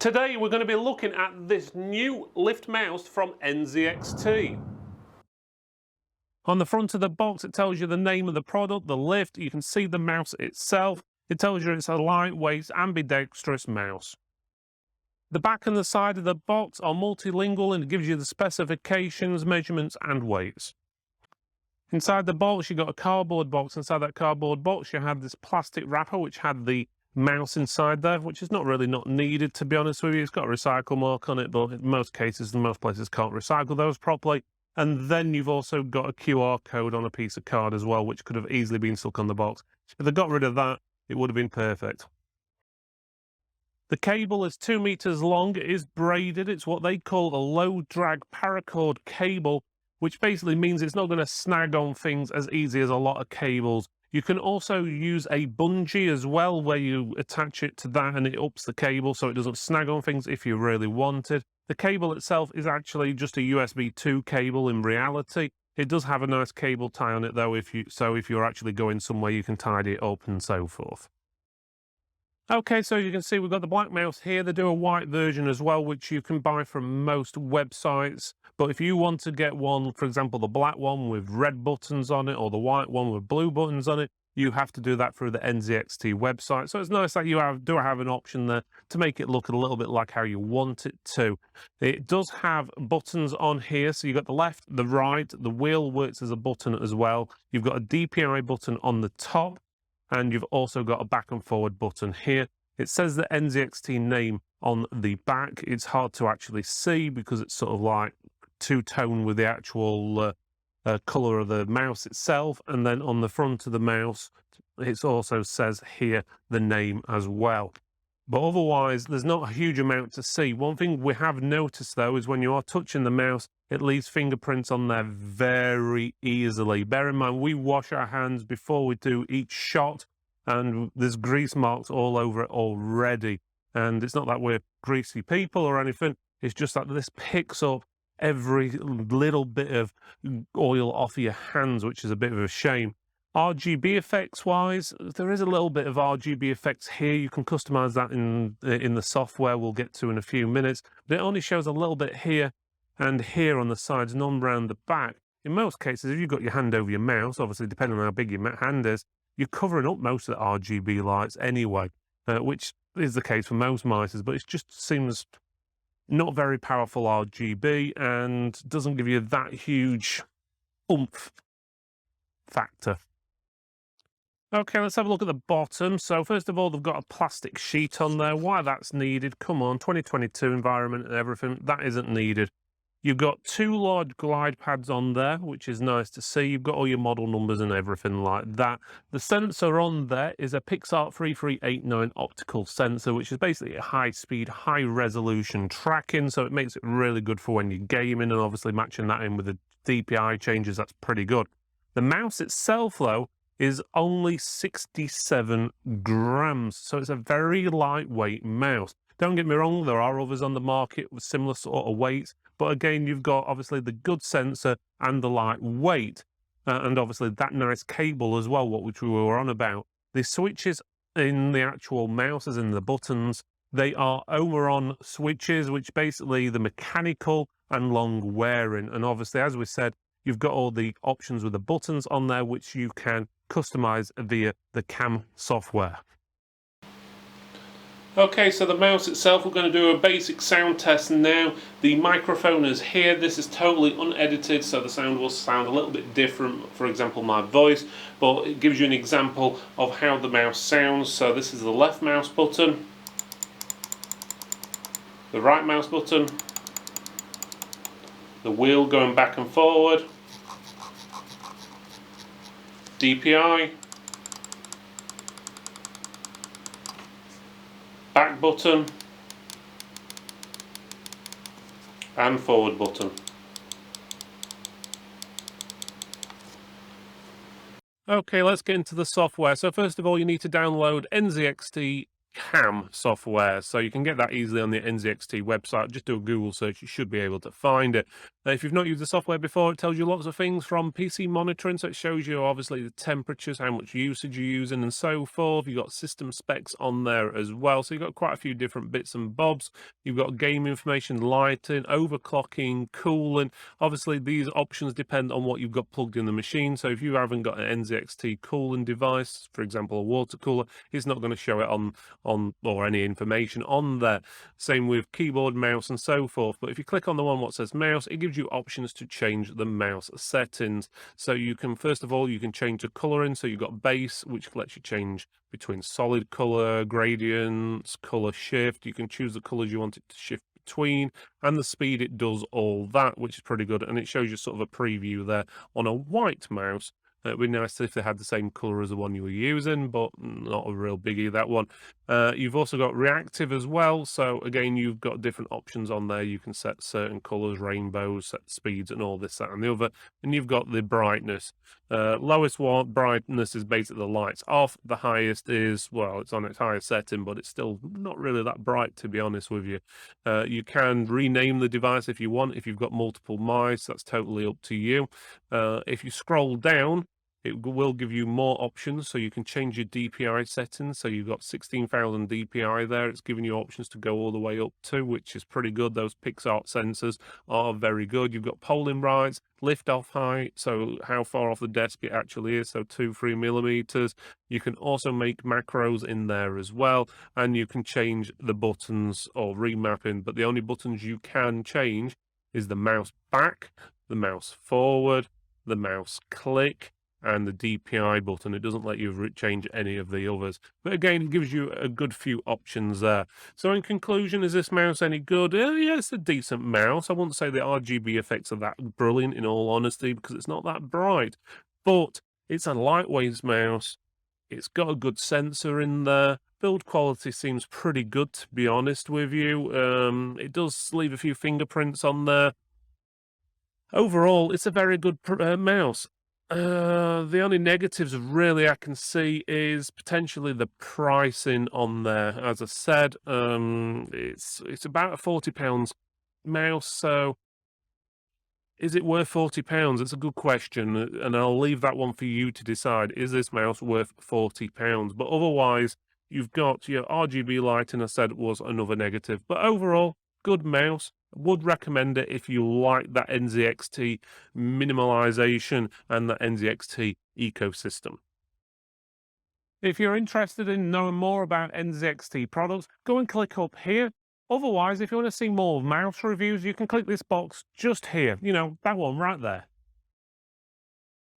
Today we're going to be looking at this new lift mouse from NZXT. On the front of the box it tells you the name of the product, the lift, you can see the mouse itself, it tells you it's a lightweight ambidextrous mouse. The back and the side of the box are multilingual and it gives you the specifications, measurements and weights. Inside the box you've got a cardboard box. Inside that cardboard box you have this plastic wrapper which had the mouse inside there, which is not needed, to be honest with you. It's got a recycle mark on it, but in most cases, in most places, can't recycle those properly. And then you've also got a QR code on a piece of card as well, which could have easily been stuck on the box. If they got rid of that, it would have been perfect. The cable is 2 meters long. It is braided. It's what they call a low drag paracord cable, which basically means it's not going to snag on things as easy as a lot of cables. You can also use a bungee as well, where you attach it to that and it ups the cable so it doesn't snag on things if you really wanted. The cable itself is actually just a USB 2 cable in reality. It does have a nice cable tie on it though, if you're actually going somewhere you can tidy it up and so forth. Okay, so you can see we've got the black mouse here. They do a white version as well, which you can buy from most websites. But if you want to get one, for example, the black one with red buttons on it or the white one with blue buttons on it, you have to do that through the NZXT website. So it's nice that you do have an option there to make it look a little bit like how you want it to. It does have buttons on here. So you've got the left, the right, the wheel works as a button as well. You've got a DPI button on the top. And you've also got a back and forward button here. It says the NZXT name on the back. It's hard to actually see because it's sort of like two-tone with the actual colour of the mouse itself. And then on the front of the mouse, it also says here the name as well. But otherwise, there's not a huge amount to see. One thing we have noticed, though, is when you are touching the mouse, it leaves fingerprints on there very easily. Bear in mind, we wash our hands before we do each shot, and there's grease marks all over it already. And it's not that we're greasy people or anything. It's just that this picks up every little bit of oil off your hands, which is a bit of a shame. RGB effects wise, there is a little bit of RGB effects here. You can customize that in the software we'll get to in a few minutes, but it only shows a little bit here and here on the sides, none round the back. In most cases, if you've got your hand over your mouse, obviously depending on how big your hand is, you're covering up most of the RGB lights anyway, which is the case for most mice, but it just seems not very powerful RGB and doesn't give you that huge oomph factor. Okay, let's have a look at the bottom. So first of all, they've got a plastic sheet on there. Why that's needed? Come on, 2022 environment and everything, that isn't needed. You've got 2 large glide pads on there, which is nice to see. You've got all your model numbers and everything like that. The sensor on there is a PixArt 3389 optical sensor, which is basically a high-speed, high-resolution tracking, so it makes it really good for when you're gaming, and obviously matching that in with the DPI changes, that's pretty good. The mouse itself, though, is only 67 grams, so it's a very lightweight mouse. Don't get me wrong, there are others on the market with similar sort of weights, but again, you've got obviously the good sensor and the lightweight, and obviously that nice cable as well, which we were on about. The switches in the actual mouse, as in the buttons, they are Omron switches, which basically the mechanical and long wearing, and obviously, as we said, you've got all the options with the buttons on there, which you can customize via the CAM software. Okay, so the mouse itself, we're going to do a basic sound test now. The microphone is here. This is totally unedited, so the sound will sound a little bit different, for example, my voice, but it gives you an example of how the mouse sounds. So this is the left mouse button, the right mouse button, the wheel going back and forward, DPI, back button, and forward button. Okay, let's get into the software. So first of all, you need to download NZXT cam software, so you can get that easily on the NZXT website. Just do a Google search, you should be able to find it. If you've not used the software before, it tells you lots of things from PC monitoring, so it shows you obviously the temperatures, how much usage you're using and so forth. You've got system specs on there as well, so you've got quite a few different bits and bobs. You've got game information, lighting, overclocking, cooling. Obviously these options depend on what you've got plugged in the machine, so if you haven't got an NZXT cooling device, for example a water cooler, it's not going to show it on or any information on there. Same with keyboard, mouse and so forth. But if you click on the one what says mouse, it gives you options to change the mouse settings. So you can, first of all, you can change the coloring. So you've got base, which lets you change between solid color, gradients, color shift. You can choose the colors you want it to shift between, and the speed it does all that, which is pretty good. And it shows you sort of a preview there on a white mouse. It'd be nice if they had the same colour as the one you were using, but not a real biggie, that one. You've also got reactive as well. So again, you've got different options on there. You can set certain colours, rainbows, set speeds and all this, that and the other. And you've got the brightness. Lowest one, brightness is basically the lights off. The highest is, well, it's on its highest setting, but it's still not really that bright, to be honest with you. You can rename the device if you want. If you've got multiple mice, that's totally up to you. If you scroll down, it will give you more options, so you can change your DPI settings. So you've got 16,000 DPI there. It's giving you options to go all the way up to, which is pretty good. Those PixArt sensors are very good. You've got polling rights, lift off height, so how far off the desk it actually is, so 2-3 millimeters. You can also make macros in there as well, and you can change the buttons or remapping, but the only buttons you can change is the mouse back, the mouse forward, the mouse click, and the DPI button. It doesn't let you change any of the others. But again, it gives you a good few options there. So in conclusion, is this mouse any good? Yeah, it's a decent mouse. I wouldn't say the RGB effects are that brilliant, in all honesty, because it's not that bright. But it's a lightweight mouse. It's got a good sensor in there. Build quality seems pretty good, to be honest with you. It does leave a few fingerprints on there. Overall, it's a very good mouse. The only negatives really I can see is potentially the pricing on there. As I said, it's about a £40 mouse, so is it worth £40? It's a good question, and I'll leave that one for you to decide. Is this mouse worth £40? But otherwise, you've got your RGB lighting, I said, was another negative. But overall, good mouse. Would recommend it if you like that NZXT minimalization and the NZXT ecosystem. If you're interested in knowing more about NZXT products, go and click up here. Otherwise, if you want to see more mouse reviews, you can click this box just here. You know, that one right there.